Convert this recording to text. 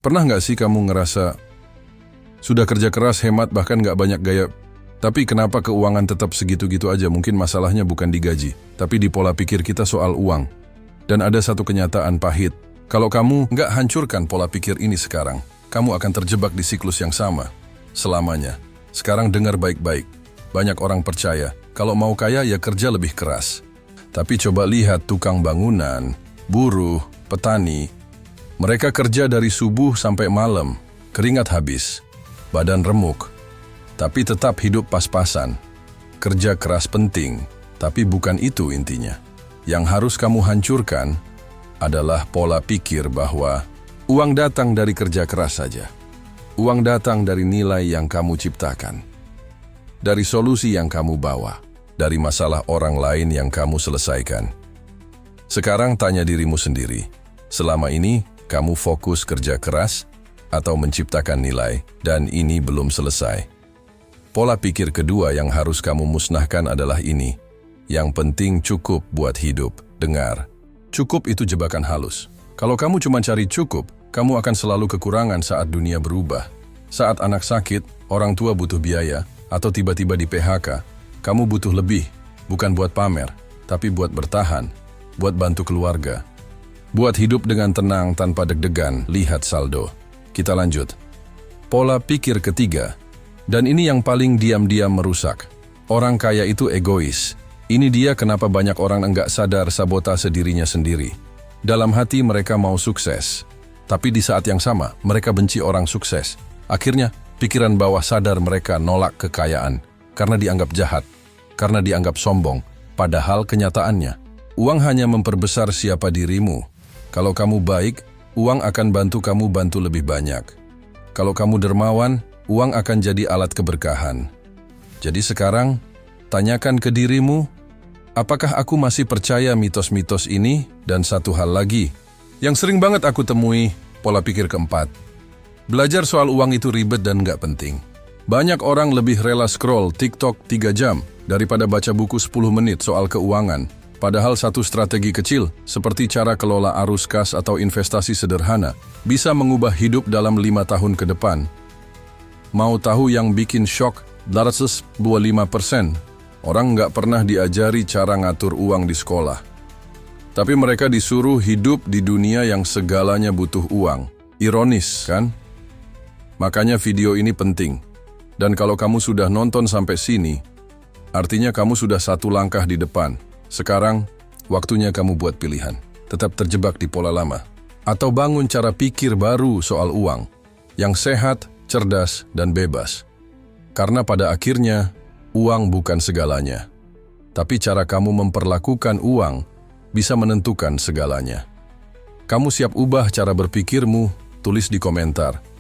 Pernah nggak sih kamu ngerasa sudah kerja keras, hemat, bahkan nggak banyak gaya, tapi kenapa keuangan tetap segitu-gitu aja? Mungkin masalahnya bukan di gaji, tapi di pola pikir kita soal uang. Dan ada satu kenyataan pahit. Kalau kamu nggak hancurkan pola pikir ini sekarang, kamu akan terjebak di siklus yang sama selamanya. Sekarang dengar baik-baik. Banyak orang percaya, kalau mau kaya ya kerja lebih keras. Tapi coba lihat tukang bangunan, buruh, petani. Mereka kerja dari subuh sampai malam, keringat habis, badan remuk, tapi tetap hidup pas-pasan. Kerja keras penting, tapi bukan itu intinya. Yang harus kamu hancurkan adalah pola pikir bahwa uang datang dari kerja keras saja. Uang datang dari nilai yang kamu ciptakan, dari solusi yang kamu bawa, dari masalah orang lain yang kamu selesaikan. Sekarang tanya dirimu sendiri, selama ini kamu fokus kerja keras atau menciptakan nilai, dan ini belum selesai. Pola pikir kedua yang harus kamu musnahkan adalah ini. Yang penting cukup buat hidup. Dengar, cukup itu jebakan halus. Kalau kamu cuma cari cukup, kamu akan selalu kekurangan saat dunia berubah. Saat anak sakit, orang tua butuh biaya, atau tiba-tiba di PHK, kamu butuh lebih, bukan buat pamer, tapi buat bertahan, buat bantu keluarga. Buat hidup dengan tenang tanpa deg-degan, lihat saldo. Kita lanjut. Pola pikir ketiga, dan ini yang paling diam-diam merusak. Orang kaya itu egois. Ini dia kenapa banyak orang enggak sadar sabotase dirinya sendiri. Dalam hati mereka mau sukses, tapi di saat yang sama mereka benci orang sukses. Akhirnya, pikiran bawah sadar mereka nolak kekayaan karena dianggap jahat, karena dianggap sombong. Padahal kenyataannya, uang hanya memperbesar siapa dirimu. Kalau kamu baik, uang akan bantu kamu bantu lebih banyak. Kalau kamu dermawan, uang akan jadi alat keberkahan. Jadi sekarang, tanyakan ke dirimu, apakah aku masih percaya mitos-mitos ini? Dan satu hal lagi, yang sering banget aku temui, pola pikir keempat. Belajar soal uang itu ribet dan nggak penting. Banyak orang lebih rela scroll TikTok 3 jam daripada baca buku 10 menit soal keuangan. Padahal satu strategi kecil, seperti cara kelola arus kas atau investasi sederhana, bisa mengubah hidup dalam 5 tahun ke depan. Mau tahu yang bikin shock? 25% orang nggak pernah diajari cara ngatur uang di sekolah. Tapi mereka disuruh hidup di dunia yang segalanya butuh uang. Ironis, kan? Makanya video ini penting. Dan kalau kamu sudah nonton sampai sini, artinya kamu sudah satu langkah di depan. Sekarang, waktunya kamu buat pilihan. Tetap terjebak di pola lama. Atau bangun cara pikir baru soal uang. Yang sehat, cerdas, dan bebas. Karena pada akhirnya, uang bukan segalanya. Tapi cara kamu memperlakukan uang bisa menentukan segalanya. Kamu siap ubah cara berpikirmu? Tulis di komentar.